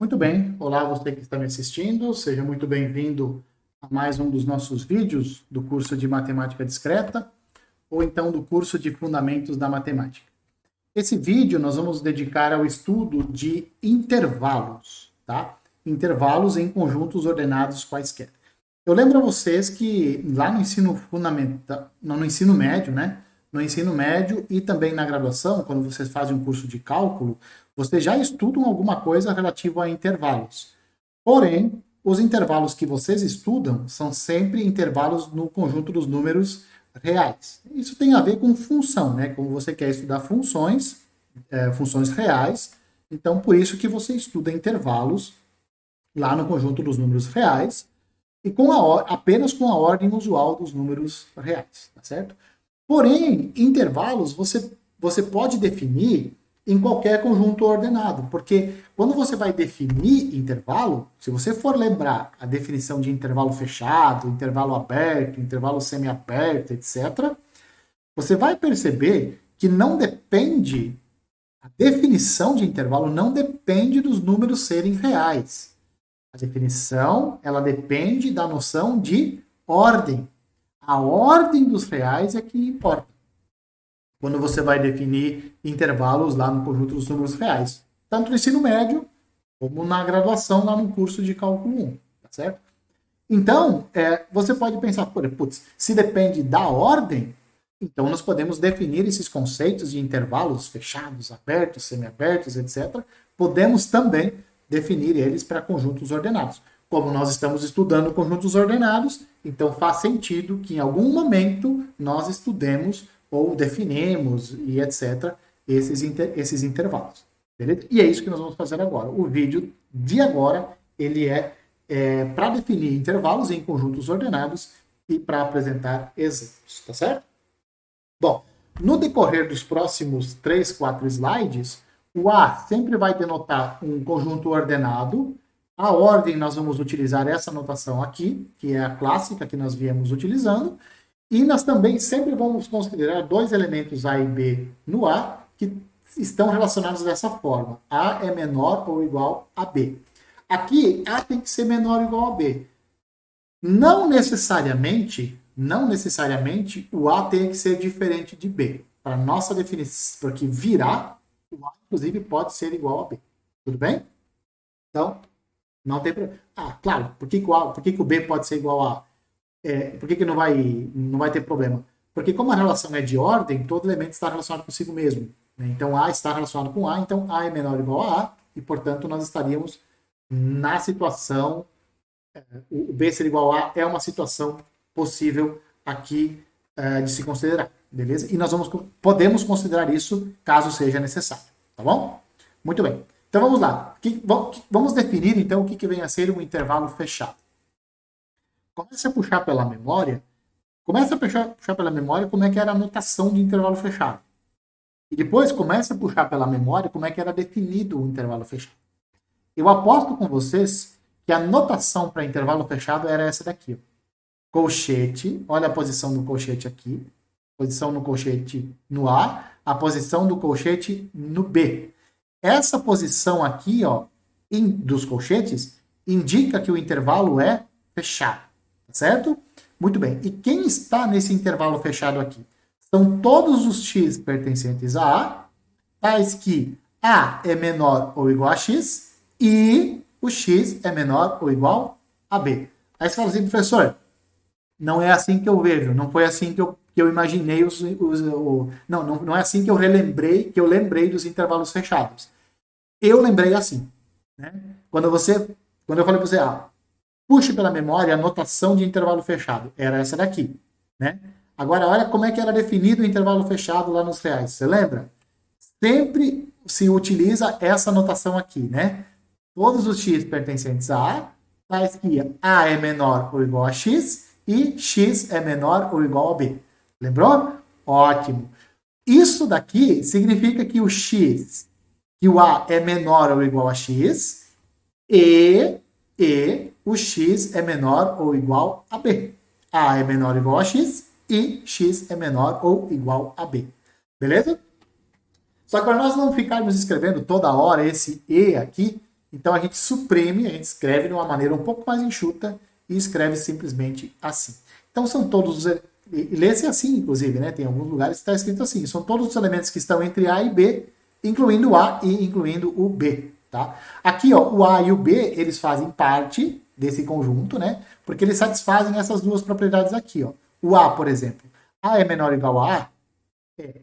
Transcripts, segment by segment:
Muito bem, olá você que está me assistindo, seja muito bem-vindo a mais um dos nossos vídeos do curso de Matemática Discreta, ou então do curso de Fundamentos da Matemática. Esse vídeo nós vamos dedicar ao estudo de intervalos, tá? Intervalos em conjuntos ordenados quaisquer. Eu lembro a vocês que lá no ensino fundamental, não, no ensino médio, né? No ensino médio e também na graduação, quando vocês fazem um curso de cálculo, vocês já estudam alguma coisa relativa a intervalos. Porém, os intervalos que vocês estudam são sempre intervalos no conjunto dos números reais. Isso tem a ver com função, né? Como você quer estudar funções, funções reais, então por isso que você estuda intervalos lá no conjunto dos números reais e apenas com a ordem usual dos números reais, tá certo? Porém, intervalos você pode definir em qualquer conjunto ordenado, porque quando você vai definir intervalo, se você for lembrar a definição de intervalo fechado, intervalo aberto, intervalo semiaberto, etc., você vai perceber que não depende, a definição de intervalo não depende dos números serem reais. A definição, ela depende da noção de ordem. A ordem dos reais é que importa quando você vai definir intervalos lá no conjunto dos números reais. Tanto no ensino médio, como na graduação lá no curso de cálculo 1, tá certo? Então, você pode pensar, putz, se depende da ordem, então nós podemos definir esses conceitos de intervalos fechados, abertos, semiabertos, etc. Podemos também definir eles para conjuntos ordenados. Como nós estamos estudando conjuntos ordenados, então faz sentido que em algum momento nós estudemos ou definimos e etc. esses intervalos. Beleza? E é isso que nós vamos fazer agora. O vídeo de agora, ele é para definir intervalos em conjuntos ordenados e para apresentar exemplos, tá certo? Bom, no decorrer dos próximos 3, 4 slides, o A sempre vai denotar um conjunto ordenado. A ordem, nós vamos utilizar essa notação aqui, que é a clássica que nós viemos utilizando. E nós também sempre vamos considerar dois elementos A e B no A que estão relacionados dessa forma. A é menor ou igual a B. Aqui, A tem que ser menor ou igual a B. Não necessariamente o A tem que ser diferente de B. Para nossa definição, porque virar, o A, inclusive, pode ser igual a B. Tudo bem? Então, não tem problema. Ah, claro, por que o B pode ser igual a A? Por que não vai ter problema? Porque como a relação é de ordem, todo elemento está relacionado consigo mesmo. Né? Então, A está relacionado com A, então A é menor ou igual a A, e, portanto, nós estaríamos na situação, o B ser igual a A é uma situação possível aqui de se considerar, beleza? E nós podemos considerar isso caso seja necessário, tá bom? Muito bem. Então, vamos lá. Vamos definir, então, o que vem a ser um intervalo fechado. Comece a puxar pela memória como é que era a notação de intervalo fechado. E depois comece a puxar pela memória como é que era definido o intervalo fechado. Eu aposto com vocês que a notação para intervalo fechado era essa daqui. Ó. Colchete, olha a posição do colchete aqui, posição no colchete no A, a posição do colchete no B. Essa posição aqui, ó, dos colchetes, indica que o intervalo é fechado. Certo? Muito bem. E quem está nesse intervalo fechado aqui? São todos os x pertencentes a A, tais que A é menor ou igual a x e o x é menor ou igual a B. Aí você fala assim, professor, não é assim que eu vejo, não foi assim que eu imaginei não é assim que eu lembrei dos intervalos fechados. Eu lembrei assim. Né? Quando eu falei para você, puxe pela memória a notação de intervalo fechado. Era essa daqui. Né? Agora, olha como é que era definido o intervalo fechado lá nos reais. Você lembra? Sempre se utiliza essa notação aqui. Né? Todos os x pertencentes a A, tais que A é menor ou igual a x e x é menor ou igual a B. Lembrou? Ótimo. Isso daqui significa que o A é menor ou igual a x e o x é menor ou igual a b. A é menor ou igual a x e x é menor ou igual a b. Beleza? Só que para nós não ficarmos escrevendo toda hora esse e aqui, Então a gente suprime, a gente escreve de uma maneira um pouco mais enxuta e escreve simplesmente assim. Então são todos os... E lê-se assim, inclusive, né? Tem alguns lugares que está escrito assim. São todos os elementos que estão entre A e B, incluindo o A e incluindo o B, tá? Aqui, ó, o A e o B, eles fazem parte desse conjunto, né? Porque eles satisfazem essas duas propriedades aqui, ó. O A, por exemplo, A é menor ou igual a A? É.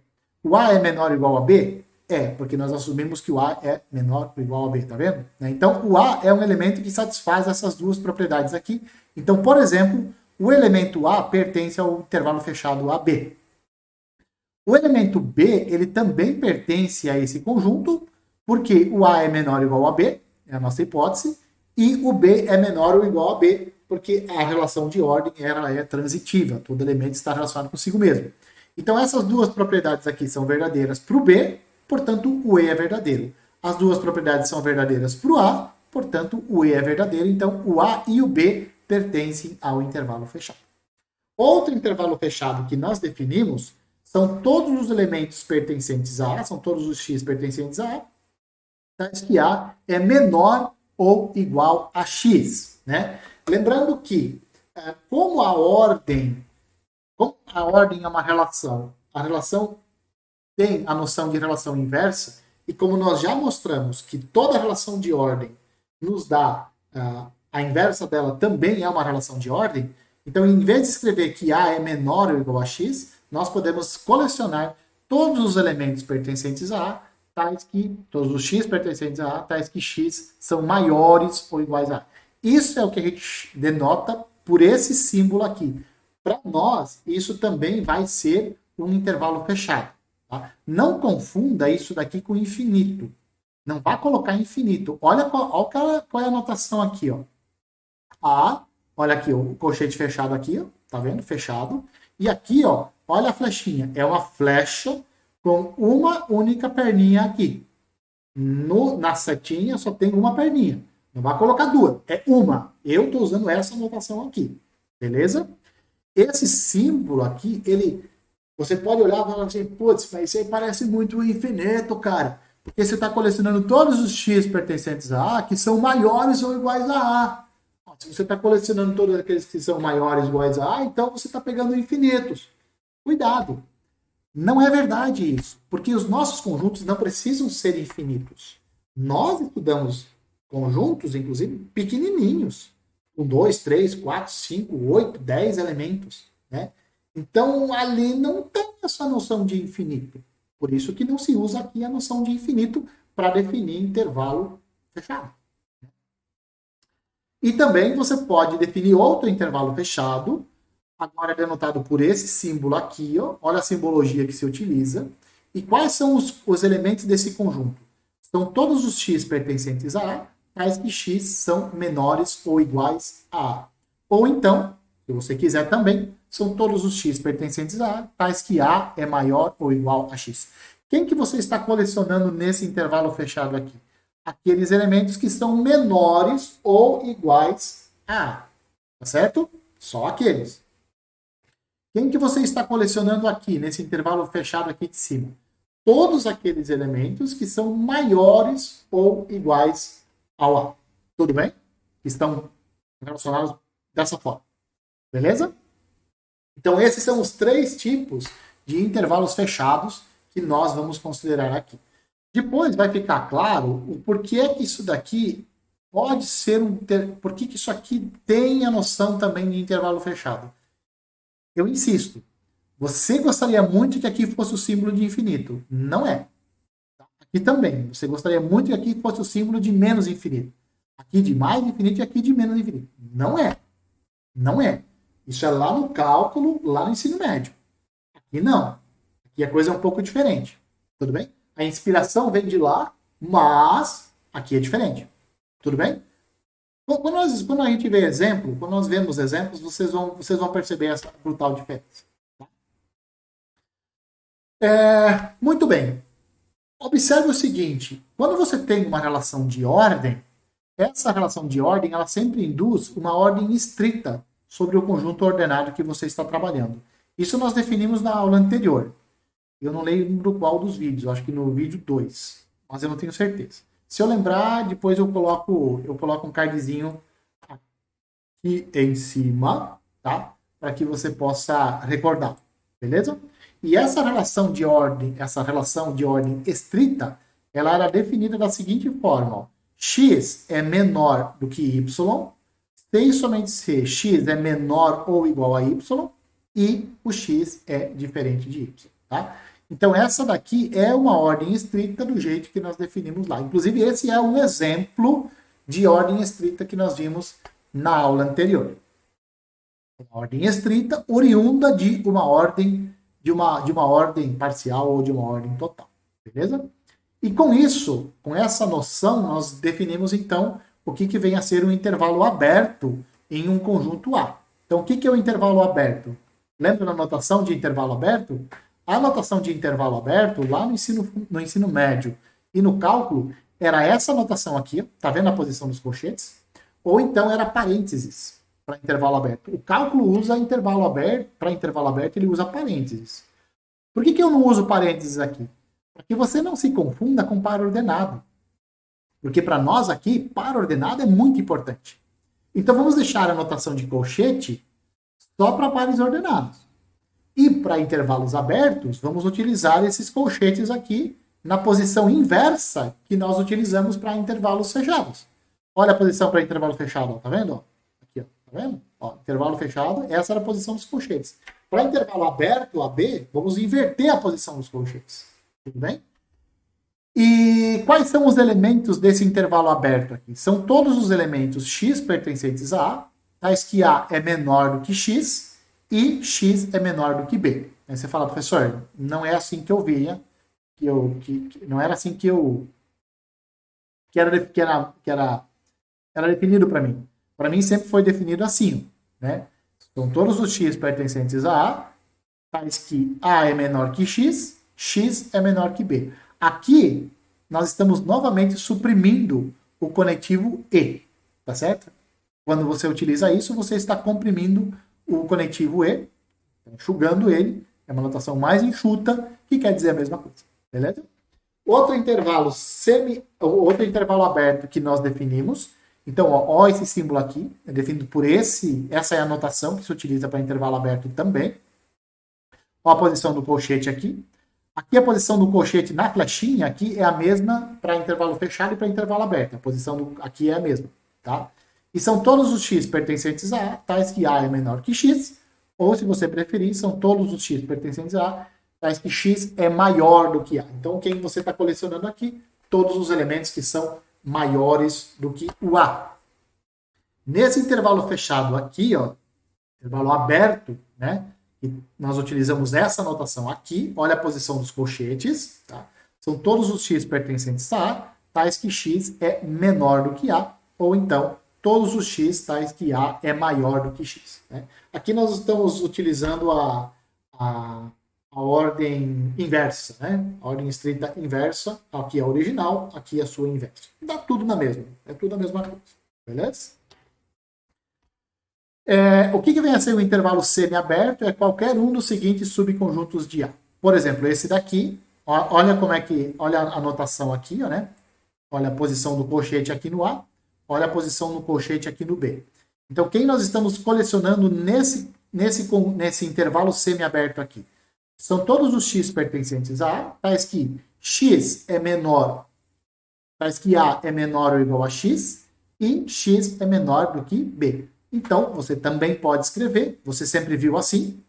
O A é menor ou igual a B? É, porque nós assumimos que o A é menor ou igual a B, tá vendo? Então, o A é um elemento que satisfaz essas duas propriedades aqui. Então, por exemplo, o elemento A pertence ao intervalo fechado AB. O elemento B, ele também pertence a esse conjunto, porque o A é menor ou igual a B, é a nossa hipótese, e o B é menor ou igual a B, porque a relação de ordem ela é transitiva, todo elemento está relacionado consigo mesmo. Então essas duas propriedades aqui são verdadeiras para o B, portanto o E é verdadeiro. As duas propriedades são verdadeiras para o A, portanto o E é verdadeiro, então o A e o B pertencem ao intervalo fechado. Outro intervalo fechado que nós definimos são todos os elementos pertencentes a A, são todos os X pertencentes a A, tais que A é menor ou igual a X, né? Lembrando que, como a ordem é uma relação, a relação tem a noção de relação inversa, e como nós já mostramos que toda relação de ordem nos dá a inversa dela também é uma relação de ordem, então em vez de escrever que A é menor ou igual a X, nós podemos colecionar todos os elementos pertencentes a A, tais que, todos os X pertencentes a A, tais que X são maiores ou iguais a A. Isso é o que a gente denota por esse símbolo aqui. Para nós, isso também vai ser um intervalo fechado. Tá? Não confunda isso daqui com infinito. Não vá colocar infinito. Olha qual é a notação aqui. Ó. A, olha aqui, o colchete fechado aqui, ó, tá vendo? Fechado. E aqui, ó, olha a flechinha. É uma flecha com uma única perninha aqui. Na setinha só tem uma perninha. Não vai colocar duas, é uma. Eu estou usando essa notação aqui. Beleza? Esse símbolo aqui, você pode olhar e falar assim, putz, mas isso aí parece muito infinito, cara. Porque você está colecionando todos os X pertencentes a A que são maiores ou iguais a A. Se você está colecionando todos aqueles que são maiores ou iguais a A, então você está pegando infinitos. Cuidado. Não é verdade isso, porque os nossos conjuntos não precisam ser infinitos. Nós estudamos conjuntos, inclusive, pequenininhos, com 2, 3, 4, 5, 8, 10 elementos, né? Então, ali não tem essa noção de infinito. Por isso que não se usa aqui a noção de infinito para definir intervalo fechado. E também você pode definir outro intervalo fechado, agora é denotado por esse símbolo aqui, ó. Olha a simbologia que se utiliza. E quais são os elementos desse conjunto? São todos os x pertencentes a A, tais que x são menores ou iguais a A. Ou então, se você quiser também, são todos os x pertencentes a A, tais que A é maior ou igual a x. Quem que você está colecionando nesse intervalo fechado aqui? Aqueles elementos que são menores ou iguais a A. Tá certo? Só aqueles. Quem que você está colecionando aqui, nesse intervalo fechado aqui de cima? Todos aqueles elementos que são maiores ou iguais ao A. Tudo bem? Que estão relacionados dessa forma. Beleza? Então, esses são os 3 tipos de intervalos fechados que nós vamos considerar aqui. Depois vai ficar claro o porquê que isso daqui pode ser por que isso aqui tem a noção também de intervalo fechado. Eu insisto, você gostaria muito que aqui fosse o símbolo de infinito. Não é. Aqui também. Você gostaria muito que aqui fosse o símbolo de menos infinito. Aqui de mais infinito e aqui de menos infinito. Não é. Não é. Isso é lá no cálculo, lá no ensino médio. Aqui não. Aqui a coisa é um pouco diferente. Tudo bem? A inspiração vem de lá, mas aqui é diferente. Tudo bem? Quando a gente vê exemplo, quando nós vemos exemplos, vocês vão perceber essa brutal diferença. Muito bem. Observe o seguinte, quando você tem uma relação de ordem, essa relação de ordem ela sempre induz uma ordem estrita sobre o conjunto ordenado que você está trabalhando. Isso nós definimos na aula anterior. Eu não lembro qual dos vídeos, acho que no vídeo 2, mas eu não tenho certeza. Se eu lembrar, depois eu coloco um cardzinho aqui em cima, tá? Para que você possa recordar, beleza? E essa relação de ordem estrita, ela era definida da seguinte forma, ó. X é menor do que y, se e somente se x é menor ou igual a y, e o x é diferente de y, tá? Então, essa daqui é uma ordem estrita do jeito que nós definimos lá. Inclusive, esse é um exemplo de ordem estrita que nós vimos na aula anterior. Uma ordem estrita oriunda de uma ordem ordem parcial ou de uma ordem total, beleza? E com isso, com essa noção, nós definimos então o que vem a ser um intervalo aberto em um conjunto A. Então, o que é o intervalo aberto? Lembra da notação de intervalo aberto? A notação de intervalo aberto, lá no ensino médio e no cálculo, era essa notação aqui, tá vendo a posição dos colchetes? Ou então era parênteses para intervalo aberto. O cálculo usa intervalo aberto, para intervalo aberto ele usa parênteses. Por que eu não uso parênteses aqui? Para que você não se confunda com par ordenado. Porque para nós aqui, par ordenado é muito importante. Então vamos deixar a notação de colchete só para pares ordenados. E para intervalos abertos, vamos utilizar esses colchetes aqui na posição inversa que nós utilizamos para intervalos fechados. Olha a posição para intervalo fechado, ó, tá vendo? Aqui, ó, tá vendo? Ó, intervalo fechado, essa era a posição dos colchetes. Para intervalo aberto, AB, vamos inverter a posição dos colchetes. Tudo bem? E quais são os elementos desse intervalo aberto aqui? São todos os elementos x pertencentes a A, tais que A é menor do que x e x é menor do que B. Aí você fala, professor, não é assim que eu via, não era assim que era definido para mim. Para mim sempre foi definido assim, né? São todos os x pertencentes a A, tais que A é menor que x, x é menor que B. Aqui, nós estamos novamente suprimindo o conectivo E, tá certo? Quando você utiliza isso, você está comprimindo o conectivo E, enxugando ele, é uma notação mais enxuta, que quer dizer a mesma coisa, beleza? Outro intervalo aberto que nós definimos, então, ó esse símbolo aqui, é definido por essa é a notação que se utiliza para intervalo aberto também. Ó a posição do colchete aqui. Aqui a posição do colchete na flechinha aqui é a mesma para intervalo fechado e para intervalo aberto. A posição aqui é a mesma, tá? E são todos os x pertencentes a A, tais que A é menor que x, ou se você preferir, são todos os x pertencentes a A, tais que x é maior do que A. Então, quem você está colecionando aqui? Todos os elementos que são maiores do que o A. Nesse intervalo fechado aqui, ó, intervalo aberto, né? E nós utilizamos essa notação aqui. Olha a posição dos colchetes, tá? São todos os x pertencentes a A, tais que x é menor do que A, ou então todos os x tais que A é maior do que x. Né? Aqui nós estamos utilizando a ordem inversa, né? A ordem estrita inversa, aqui é a original, aqui é a sua inversa. Dá tudo na mesma, é tudo a mesma coisa, beleza? O que vem a ser o intervalo semiaberto? É qualquer um dos seguintes subconjuntos de A. Por exemplo, esse daqui, olha olha a notação aqui, ó, né? Olha a posição do colchete aqui no A, olha a posição do colchete aqui no B. Então, quem nós estamos colecionando nesse intervalo semiaberto aqui? São todos os x pertencentes a A, tais que x é menor, tais que A é menor ou igual a x, e x é menor do que B. Então, você também pode escrever, você sempre viu assim,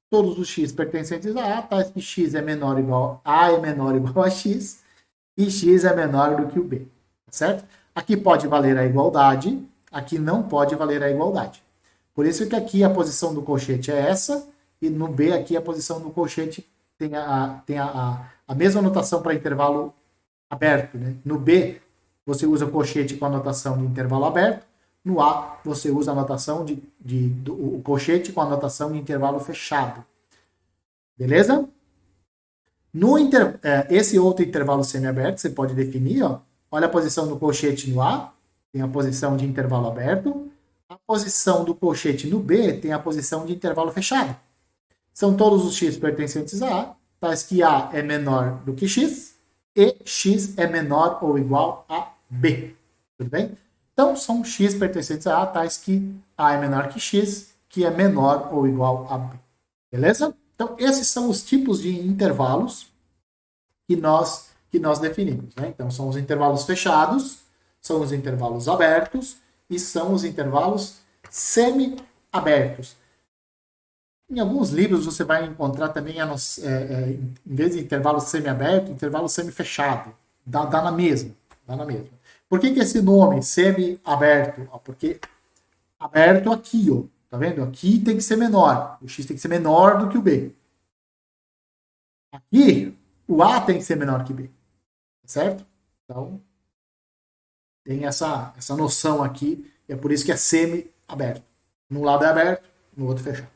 todos os x pertencentes a A, tais que x é menor ou igual a é menor ou igual a x, e x é menor do que o B, certo? Aqui pode valer a igualdade, aqui não pode valer a igualdade. Por isso que aqui a posição do colchete é essa, e no B aqui a posição do colchete tem a mesma notação para intervalo aberto. Né? No B, você usa o colchete com a notação de intervalo aberto, no A, você usa a notação o colchete com a notação de intervalo fechado. Beleza? Esse outro intervalo semiaberto, você pode definir, ó, olha a posição do colchete no A, tem a posição de intervalo aberto, a posição do colchete no B tem a posição de intervalo fechado. São todos os x pertencentes a A, tais que A é menor do que x, e x é menor ou igual a B. Tudo bem? Então, são x pertencentes a A, tais que A é menor que x, que é menor ou igual a B. Beleza? Então, esses são os tipos de intervalos que nós definimos. Né? Então, são os intervalos fechados, são os intervalos abertos e são os intervalos semi-abertos. Em alguns livros você vai encontrar também, em vez de intervalo semi-aberto, intervalo semi-fechado. Dá na mesma. Dá na mesma. Por que esse nome, semi-aberto? Porque aberto aqui, ó. Tá vendo? Aqui tem que ser menor. O x tem que ser menor do que o b. Aqui, o a tem que ser menor que b. Certo? Então, tem essa noção aqui. É por isso que é semi-aberto. Num lado é aberto, no outro fechado.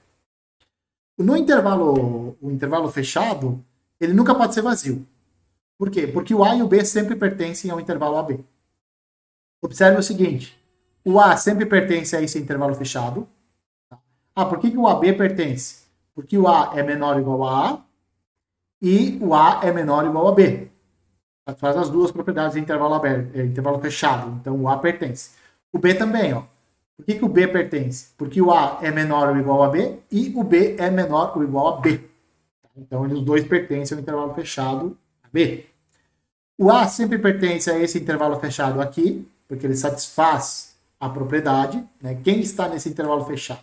No intervalo, o intervalo fechado, ele nunca pode ser vazio. Por quê? Porque o A e o B sempre pertencem ao intervalo AB. Observe o seguinte, o A sempre pertence a esse intervalo fechado. Por que o AB pertence? Porque o A é menor ou igual a A e o A é menor ou igual a B. Faz as duas propriedades de intervalo aberto, intervalo fechado. Então o A pertence. O B também, ó. Por que o B pertence? Porque o A é menor ou igual a B e o B é menor ou igual a B. Então, os dois pertencem ao intervalo fechado B. O A sempre pertence a esse intervalo fechado aqui, porque ele satisfaz a propriedade. Né? Quem está nesse intervalo fechado?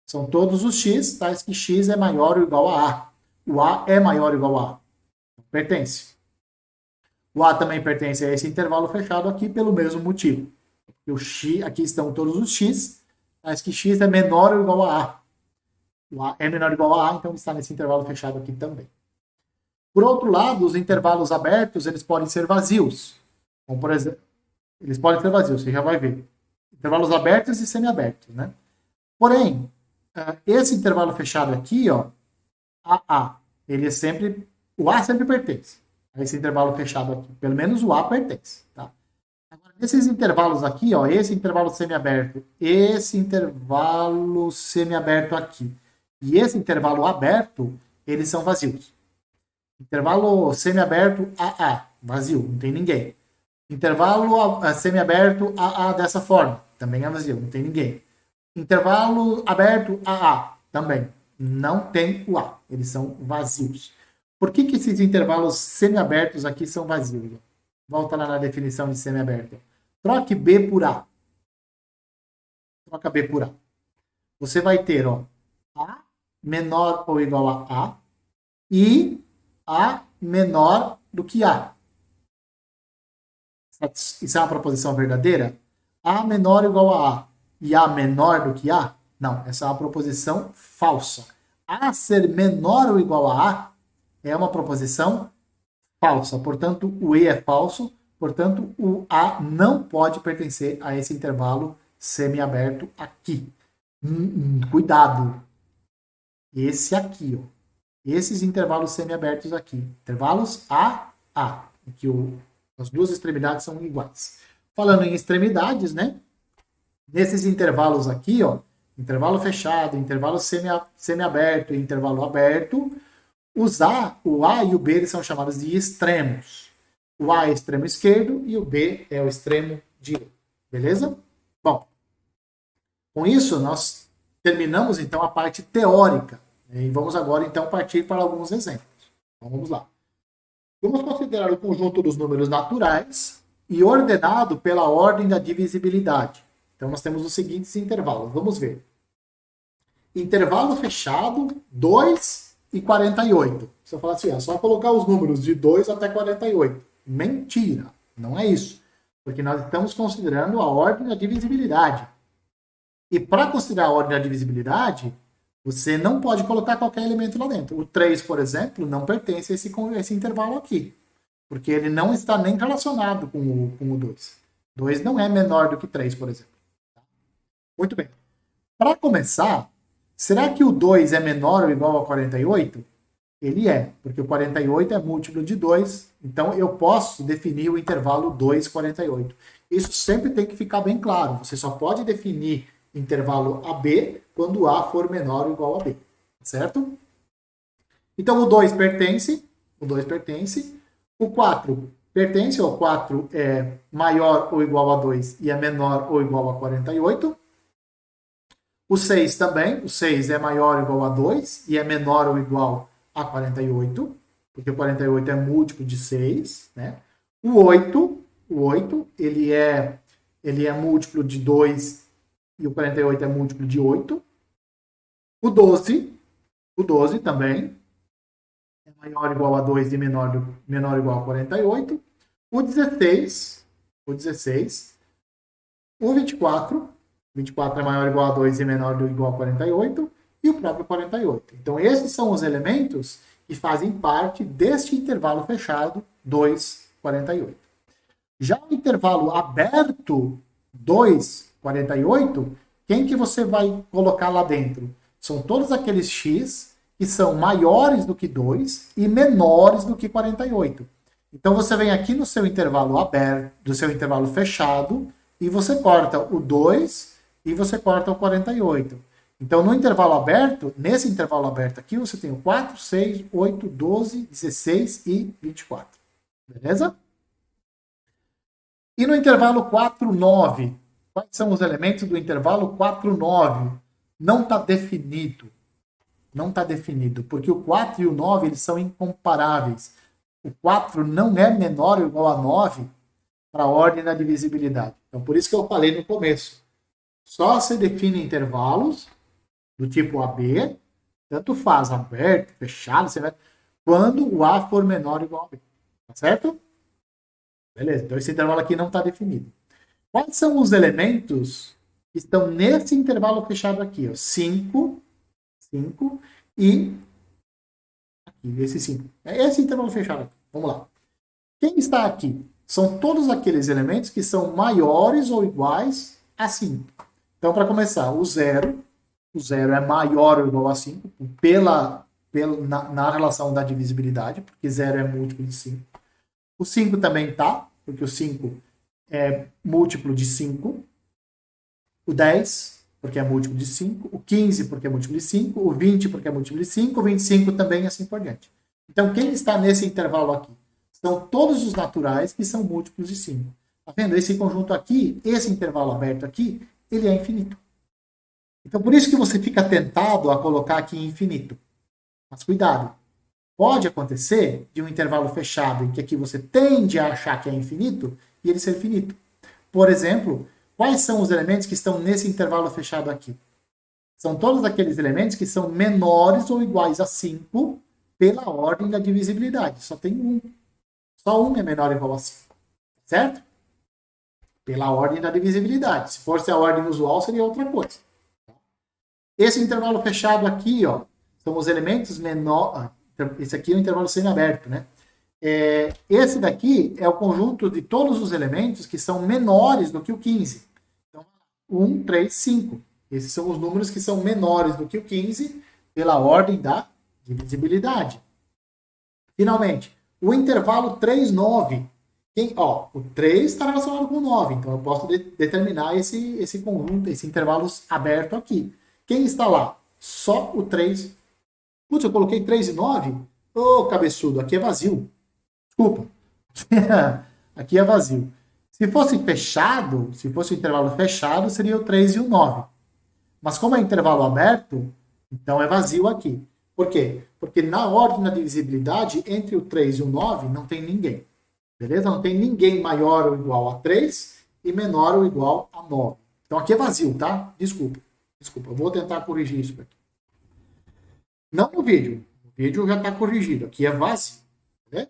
São todos os x, tais que x é maior ou igual a A. O A é maior ou igual a A. Pertence. O A também pertence a esse intervalo fechado aqui pelo mesmo motivo. O x, aqui estão todos os x, mas que x é menor ou igual a A. O A é menor ou igual a A, então está nesse intervalo fechado aqui também. Por outro lado, os intervalos abertos, eles podem ser vazios. Como, por exemplo, eles podem ser vazios, você já vai ver. Intervalos abertos e semiabertos, né? Porém, esse intervalo fechado aqui, ó, AA, ele é sempre, o A sempre pertence a esse intervalo fechado aqui. Pelo menos o A pertence, tá? Agora, nesses intervalos aqui, ó, esse intervalo semiaberto, esse intervalo semiaberto aqui e esse intervalo aberto, eles são vazios. Intervalo semiaberto AA, vazio, não tem ninguém. Intervalo semiaberto AA dessa forma, também é vazio, não tem ninguém. Intervalo aberto AA, também não tem o A, eles são vazios. Por que esses intervalos semiabertos aqui são vazios? Volta lá na definição de semiaberto. Troque B por A. Troca B por A. Você vai ter, ó, A menor ou igual a A e A menor do que A. Isso é uma proposição verdadeira? A menor ou igual a A e A menor do que A? Não, essa é uma proposição falsa. A ser menor ou igual a A é uma proposição falsa. Portanto, o E é falso. Portanto, o A não pode pertencer a esse intervalo semiaberto aqui. Cuidado. Esse aqui, ó. Esses intervalos semiabertos aqui. Intervalos AA, em que as duas extremidades são iguais. Falando em extremidades, né? Nesses intervalos aqui, ó, intervalo fechado, intervalo semiaberto e intervalo aberto, o A e o B eles são chamados de extremos. O A é o extremo esquerdo e o B é o extremo direito. Beleza? Bom, com isso nós terminamos então a parte teórica. E vamos agora então partir para alguns exemplos. Então vamos lá. Vamos considerar o conjunto dos números naturais e ordenado pela ordem da divisibilidade. Então nós temos os seguintes intervalos. Vamos ver. Intervalo fechado, 2 e 48. Você fala assim, é só colocar os números de 2 até 48. Mentira, não é isso. Porque nós estamos considerando a ordem da divisibilidade. E para considerar a ordem da divisibilidade, você não pode colocar qualquer elemento lá dentro. O 3, por exemplo, não pertence a esse intervalo aqui. Porque ele não está nem relacionado com o 2. 2 não é menor do que 3, por exemplo. Muito bem. Para começar, será que o 2 é menor ou igual a 48? Ele é, porque o 48 é múltiplo de 2, então eu posso definir o intervalo 2, 48. Isso sempre tem que ficar bem claro. Você só pode definir intervalo AB quando A for menor ou igual a B, certo? Então o 2 pertence, o 4 pertence, o 4 é maior ou igual a 2 e é menor ou igual a 48. O 6 também, o 6 é maior ou igual a 2 e é menor ou igual a 48, porque o 48 é múltiplo de 6, né? O 8 ele é múltiplo de 2 e o 48 é múltiplo de 8. O 12 também é maior ou igual a 2 e menor ou igual a 48. O 16, o 24 é maior ou igual a 2 e menor ou igual a 48, e o próprio 48. Então, esses são os elementos que fazem parte deste intervalo fechado 2, 48. Já o intervalo aberto 2, 48, quem que você vai colocar lá dentro? São todos aqueles x que são maiores do que 2 e menores do que 48. Então você vem aqui no seu intervalo aberto, do seu intervalo fechado, e você corta o 2 e você corta o 48. Então no intervalo aberto, nesse intervalo aberto aqui, você tem o 4, 6, 8, 12, 16 e 24. Beleza? E no intervalo 4, 9, quais são os elementos do intervalo 4, 9? Não está definido. Não está definido, porque o 4 e o 9 eles são incomparáveis. O 4 não é menor ou igual a 9 para a ordem da divisibilidade. Então, por isso que eu falei no começo. Só se define intervalos do tipo AB, tanto faz aberto, fechado, quando o A for menor ou igual a B. Tá certo? Beleza, então esse intervalo aqui não está definido. Quais são os elementos que estão nesse intervalo fechado aqui? 5 e aqui, esse 5. É esse intervalo fechado aqui. Vamos lá. Quem está aqui? São todos aqueles elementos que são maiores ou iguais a 5. Então, para começar, o 0 é maior ou igual a 5 na relação da divisibilidade, porque 0 é múltiplo de 5. O 5 também está, porque o 5 é múltiplo de 5. O 10, porque é múltiplo de 5. O 15, porque é múltiplo de 5. O 20, porque é múltiplo de 5. O 25 também, e assim por diante. Então, quem está nesse intervalo aqui? São todos os naturais que são múltiplos de 5. Tá vendo? Esse conjunto aqui, esse intervalo aberto aqui, ele é infinito. Então, por isso que você fica tentado a colocar aqui infinito. Mas cuidado. Pode acontecer de um intervalo fechado em que aqui você tende a achar que é infinito e ele ser finito. Por exemplo, quais são os elementos que estão nesse intervalo fechado aqui? São todos aqueles elementos que são menores ou iguais a 5 pela ordem da divisibilidade. Só tem um. Só um é menor ou igual a 5. Certo? Pela ordem da divisibilidade. Se fosse a ordem usual, seria outra coisa. Esse intervalo fechado aqui, ó, são os elementos menores. Esse aqui é o intervalo semiaberto, né? Esse daqui é o conjunto de todos os elementos que são menores do que o 15. Então, 1, 3, 5. Esses são os números que são menores do que o 15 pela ordem da divisibilidade. Finalmente, o intervalo 3, 9. O 3 está relacionado com o 9, então eu posso determinar esse conjunto, esse intervalo aberto aqui. Quem está lá? Só o 3. Putz, eu coloquei 3 e 9? Ô, cabeçudo, aqui é vazio. Desculpa. Aqui é vazio. Se fosse fechado, se fosse um intervalo fechado, seria o 3 e o 9. Mas como é intervalo aberto, então é vazio aqui. Por quê? Porque na ordem da divisibilidade, entre o 3 e o 9, não tem ninguém. Beleza? Não tem ninguém maior ou igual a 3 e menor ou igual a 9. Então aqui é vazio, tá? Desculpa, eu vou tentar corrigir isso aqui. Não no vídeo. O vídeo já está corrigido. Aqui é vazio. Né?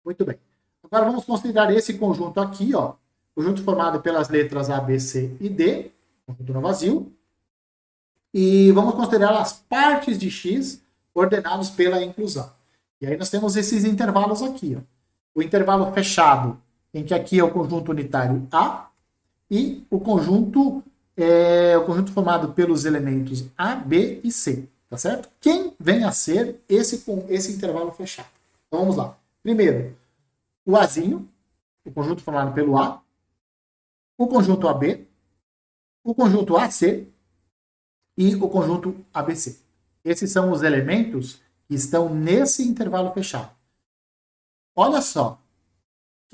Muito bem. Agora vamos considerar esse conjunto aqui, ó. Conjunto formado pelas letras A, B, C e D. Conjunto no vazio. E vamos considerar as partes de X ordenados pela inclusão. E aí nós temos esses intervalos aqui, ó. O intervalo fechado, em que aqui é o conjunto unitário A, e o conjunto formado pelos elementos A, B e C. Tá certo? Quem vem a ser esse intervalo fechado? Então vamos lá. Primeiro, o Azinho, o conjunto formado pelo A, o conjunto AB, o conjunto AC e o conjunto ABC. Esses são os elementos que estão nesse intervalo fechado. Olha só,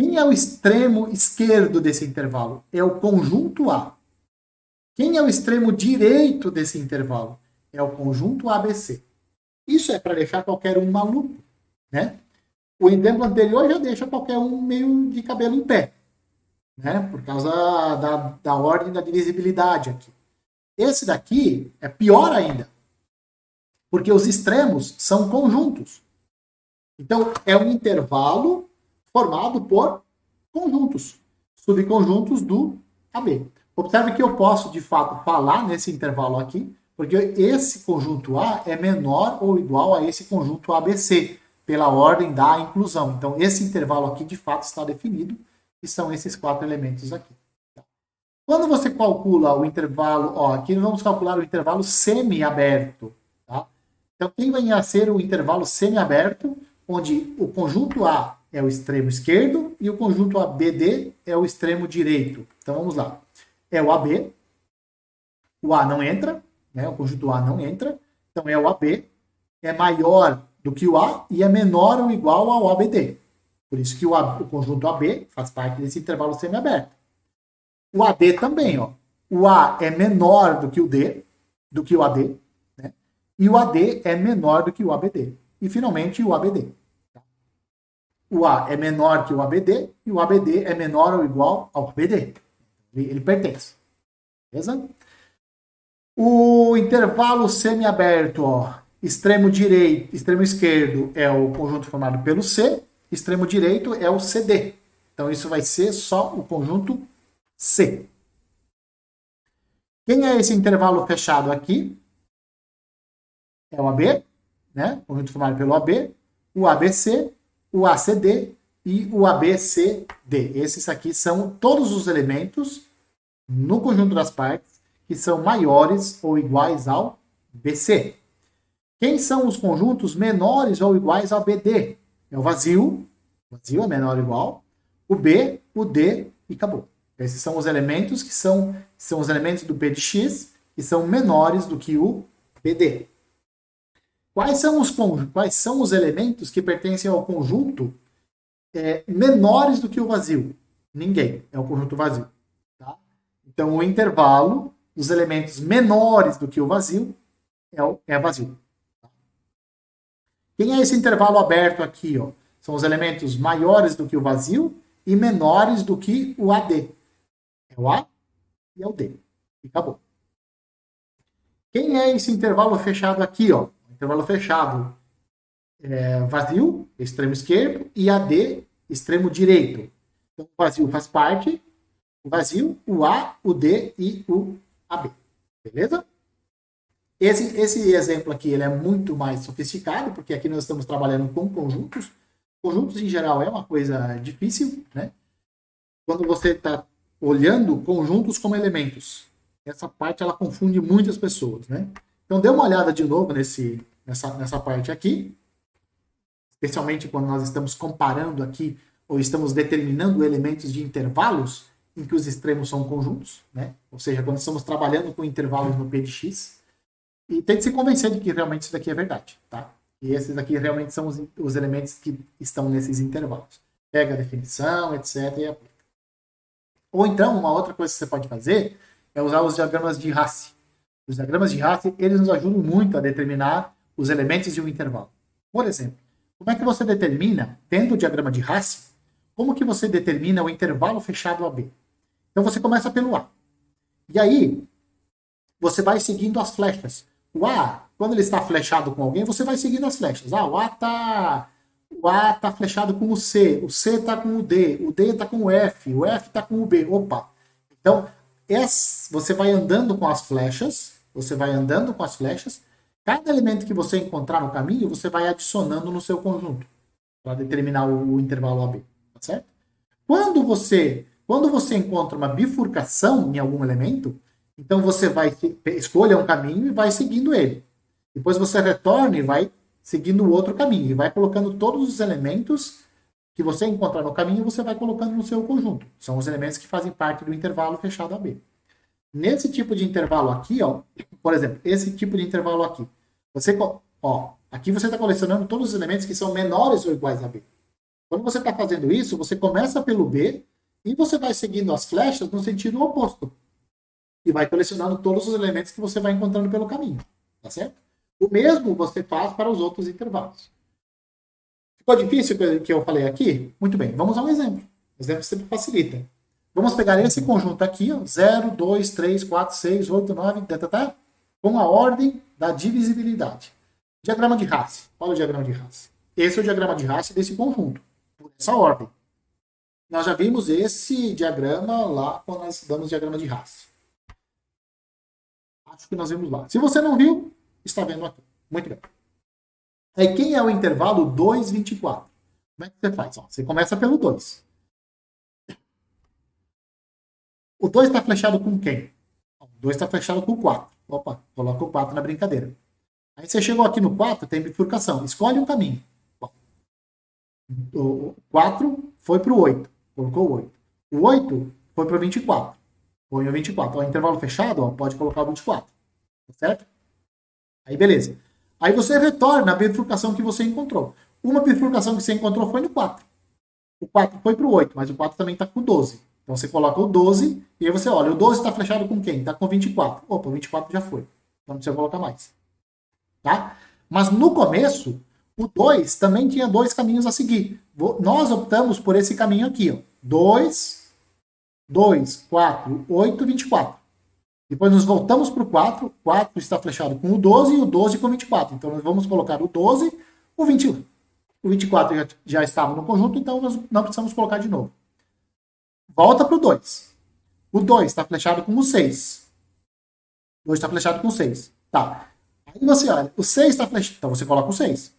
Quem é o extremo esquerdo desse intervalo? É o conjunto A. Quem é o extremo direito desse intervalo? É o conjunto ABC. Isso é para deixar qualquer um maluco, né? O exemplo anterior já deixa qualquer um meio de cabelo em pé, né? Por causa da ordem da divisibilidade aqui. Esse daqui é pior ainda, porque os extremos são conjuntos. Então, é um intervalo formado por conjuntos, subconjuntos do AB. Observe que eu posso, de fato, falar nesse intervalo aqui, porque esse conjunto A é menor ou igual a esse conjunto ABC, pela ordem da inclusão. Então, esse intervalo aqui, de fato, está definido, e são esses 4 elementos aqui. Quando você calcula o intervalo, aqui nós vamos calcular o intervalo semiaberto. Tá? Então, quem vai a ser o intervalo semiaberto, onde o conjunto A é o extremo esquerdo e o conjunto ABD é o extremo direito. Então, vamos lá. É o AB, o A não entra, né? O conjunto A não entra, então é o AB, é maior do que o A e é menor ou igual ao ABD. Por isso que o conjunto AB faz parte desse intervalo semiaberto. O AD também, ó. O A é menor do que o D, do que o AD, né? E o AD é menor do que o ABD. E finalmente o ABD. O A é menor que o ABD e o ABD é menor ou igual ao ABD. Ele pertence. Beleza? O intervalo semiaberto, extremo direito, extremo esquerdo é o conjunto formado pelo C, extremo direito é o CD. Então isso vai ser só o conjunto C. Quem é esse intervalo fechado aqui? É o AB, né? Conjunto formado pelo AB, o ABC, o ACD e o ABCD. Esses aqui são todos os elementos no conjunto das partes que são maiores ou iguais ao BC. Quem são os conjuntos menores ou iguais ao BD? É o vazio é menor ou igual, o B, o D e acabou. Esses são os elementos que são os elementos do P de X que são menores do que o BD. Quais são os elementos que pertencem ao conjunto menores do que o vazio? Ninguém. É o conjunto vazio. Tá? Então, o intervalo dos elementos menores do que o vazio é vazio. Quem é esse intervalo aberto aqui? São os elementos maiores do que o vazio e menores do que o AD. É o A e é o D. E acabou. Quem é esse intervalo fechado aqui? Intervalo fechado vazio, extremo esquerdo, e AD, extremo direito. Então, o vazio faz parte, o vazio, o A, o D e o AB. Beleza? Esse exemplo aqui ele é muito mais sofisticado, porque aqui nós estamos trabalhando com conjuntos. Conjuntos, em geral, é uma coisa difícil, né? Quando você está olhando conjuntos como elementos, essa parte ela confunde muitas pessoas, né? Então, dê uma olhada de novo nessa parte aqui, especialmente quando nós estamos comparando aqui, ou estamos determinando elementos de intervalos em que os extremos são conjuntos, né? Ou seja, quando estamos trabalhando com intervalos no P de X, e tente se convencer de que realmente isso daqui é verdade, tá? E esses aqui realmente são os elementos que estão nesses intervalos. Pega a definição, etc. e aplica. Ou então, uma outra coisa que você pode fazer é usar os diagramas de Hasse. Os diagramas de Hasse, eles nos ajudam muito a determinar os elementos de um intervalo. Por exemplo, como é que você determina, tendo o diagrama de Hasse, como que você determina o intervalo fechado AB? Então, você começa pelo A. E aí, você vai seguindo as flechas. O A, quando ele está flechado com alguém, você vai seguindo as flechas. O A tá flechado com o C está com o D está com o F está com o B. Opa! Então, você vai andando com as flechas, cada elemento que você encontrar no caminho, você vai adicionando no seu conjunto, para determinar o intervalo AB, tá certo? Quando você encontra uma bifurcação em algum elemento, então você vai escolher um caminho e vai seguindo ele. Depois você retorna e vai seguindo o outro caminho. E vai colocando todos os elementos que você encontrar no caminho, você vai colocando no seu conjunto. São os elementos que fazem parte do intervalo fechado AB. Nesse tipo de intervalo aqui, por exemplo, esse tipo de intervalo aqui, aqui você está colecionando todos os elementos que são menores ou iguais a B. Quando você está fazendo isso, você começa pelo B e você vai seguindo as flechas no sentido oposto. E vai colecionando todos os elementos que você vai encontrando pelo caminho. Tá certo? O mesmo você faz para os outros intervalos. Ficou difícil o que eu falei aqui? Muito bem, vamos a um exemplo. O exemplo sempre facilita. Vamos pegar esse conjunto aqui, ó, 0, 2, 3, 4, 6, 8, 9, com a ordem da divisibilidade. Diagrama de Hasse. Olha o diagrama de Hasse. Esse é o diagrama de Hasse desse conjunto, por essa ordem. Nós já vimos esse diagrama lá quando nós estudamos o diagrama de Hasse. Acho que nós vimos lá. Se você não viu, está vendo aqui. Muito bem. Aí quem é o intervalo 2, 24? Como é que você faz? Ó, você começa pelo 2. O 2 está flechado com quem? O 2 está flechado com o 4. Opa, coloca o 4 na brincadeira. Aí você chegou aqui no 4, tem bifurcação. Escolhe um caminho. O 4 foi para o 8. Colocou o 8. O 8 foi para o 24. Põe o 24. O intervalo fechado, ó, pode colocar o 24. Tá certo? Aí beleza. Aí você retorna a bifurcação que você encontrou. Uma bifurcação que você encontrou foi no 4. O 4 foi para o 8, mas o 4 também está com o 12. Então você coloca o 12 e aí você olha, o 12 está flechado com quem? Está com 24. Opa, o 24 já foi. Então não precisa colocar mais. Tá? Mas no começo, o 2 também tinha dois caminhos a seguir. Nós optamos por esse caminho aqui. Ó. 2, 2, 4, 8, 24. Depois nós voltamos para o 4. 4 está flechado com o 12 e o 12 com o 24. Então nós vamos colocar o 12, o 21. O 24 já estava no conjunto, então nós não precisamos colocar de novo. Volta para o 2. O 2 está flechado com o 6. O 2 está flechado com o 6. Tá. Aí você olha, o 6 está flechado. Então você coloca o 6.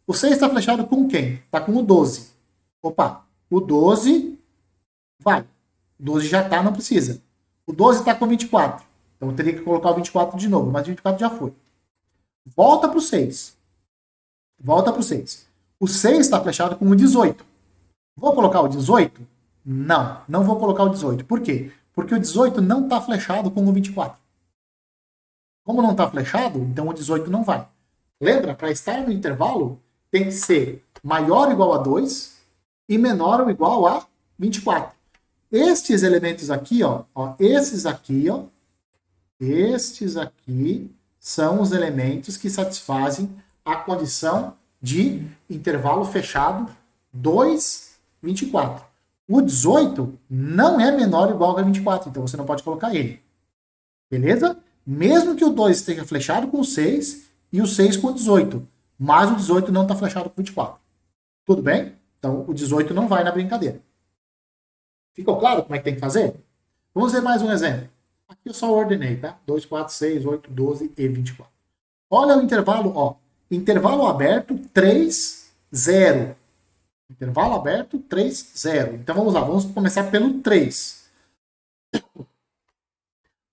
O 6 está flechado com quem? Está com o 12. Opa, o 12 vai. O 12 já está, não precisa. O 12 está com 24. Então eu teria que colocar o 24 de novo, mas o 24 já foi. Volta para o 6. Volta para o 6. O 6 está flechado com o 18. Vou colocar o 18? Não, não vou colocar o 18. Por quê? Porque o 18 não está flechado com o 24. Como não está flechado, então o 18 não vai. Lembra? Para estar no intervalo, tem que ser maior ou igual a 2 e menor ou igual a 24. Estes elementos aqui, ó, esses aqui, ó, estes aqui são os elementos que satisfazem a condição de intervalo fechado 2, 24. O 18 não é menor ou igual a 24, então você não pode colocar ele. Beleza? Mesmo que o 2 esteja flechado com o 6 e o 6 com o 18. Mas o 18 não está flechado com o 24. Tudo bem? Então o 18 não vai na brincadeira. Ficou claro como é que tem que fazer? Vamos ver mais um exemplo. Aqui eu só ordenei, tá? 2, 4, 6, 8, 12 e 24. Olha o intervalo, ó. Intervalo aberto 3, 0. Intervalo aberto 3, 0. Então vamos lá, vamos começar pelo 3.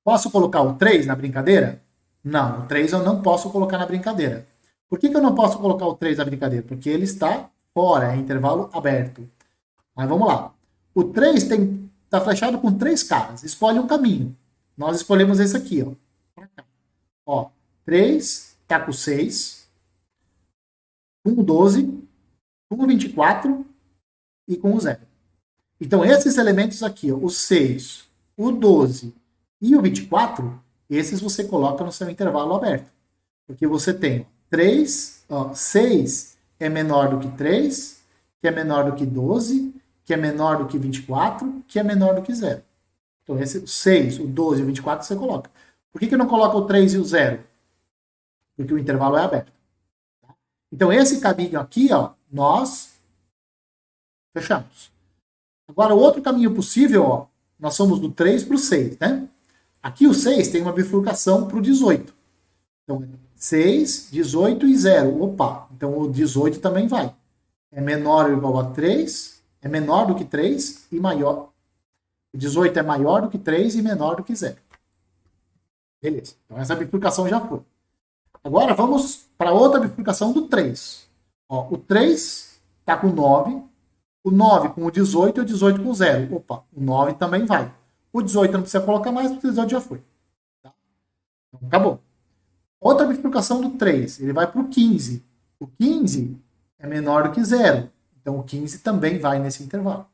Posso colocar o 3 na brincadeira? Não, o 3 eu não posso colocar na brincadeira. Por que eu não posso colocar o 3 na brincadeira? Porque ele está fora, é intervalo aberto. Mas vamos lá. O 3 está flechado com 3 caras. Escolhe um caminho. Nós escolhemos esse aqui, ó. 3 está com 6, com o 12, com o 24 e com o 0. Então, esses elementos aqui, ó, o 6, o 12 e o 24, esses você coloca no seu intervalo aberto. Porque você tem 3, 6 é menor do que 3, que é menor do que 12, que é menor do que 24, que é menor do que 0. Então, esse 6, o 12 e o 24 você coloca. Por que eu não coloco o 3 e o 0? Porque o intervalo é aberto. Então, esse caminho aqui, ó, nós fechamos. Agora, o outro caminho possível, ó, nós somos do 3 para o 6, né? Aqui o 6 tem uma bifurcação para o 18. Então, 6, 18 e 0. Opa, então o 18 também vai. É menor ou igual a 3, é menor do que 3 e maior. O 18 é maior do que 3 e menor do que 0. Beleza. Então essa bifurcação já foi. Agora vamos para outra bifurcação do 3. Ó, o 3 está com 9, o 9 com o 18 e o 18 com o 0. Opa, o 9 também vai. O 18 não precisa colocar mais, porque o 18 já foi. Tá? Então, acabou. Outra bifurcação do 3, ele vai para o 15. O 15 é menor do que 0. Então, o 15 também vai nesse intervalo.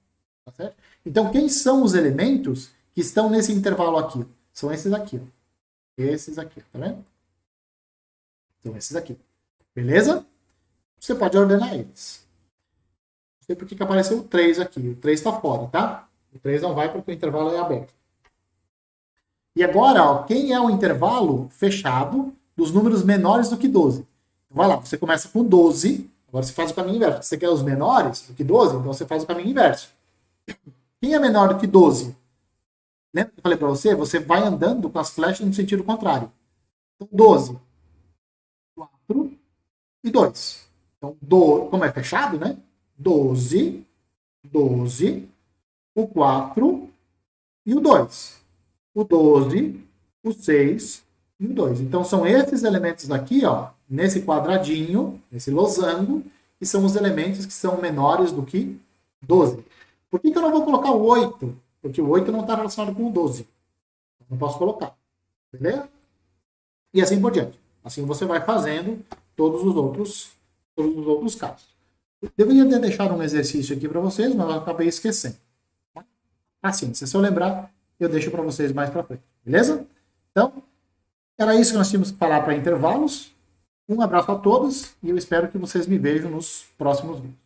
Tá certo? Então, quem são os elementos que estão nesse intervalo aqui? São esses aqui. Ó. Esses aqui, tá vendo? São esses aqui. Beleza? Você pode ordenar eles. Não sei por que apareceu o 3 aqui. O 3 está fora, tá? O 3 não vai porque o intervalo é aberto. E agora, ó, quem é o intervalo fechado dos números menores do que 12? Vai lá, você começa com 12, agora você faz o caminho inverso. Você quer os menores do que 12? Então você faz o caminho inverso. Quem é menor do que 12? Lembra que eu falei para você? Você vai andando com as flechas no sentido contrário. Então, 12, 4 e 2. Então, como é fechado, né? 12, 12, o 4 e o 2. O 12, o 6 e o 2. Então, são esses elementos aqui, ó, nesse quadradinho, nesse losango, que são os elementos que são menores do que 12. Por que eu não vou colocar o 8? Porque o 8 não está relacionado com o 12. Não posso colocar. Beleza? E assim por diante. Assim você vai fazendo todos os outros casos. Deveria ter deixado um exercício aqui para vocês, mas eu acabei esquecendo. Assim, se eu lembrar, eu deixo para vocês mais para frente. Beleza? Então, era isso que nós tínhamos que falar para intervalos. Um abraço a todos e eu espero que vocês me vejam nos próximos vídeos.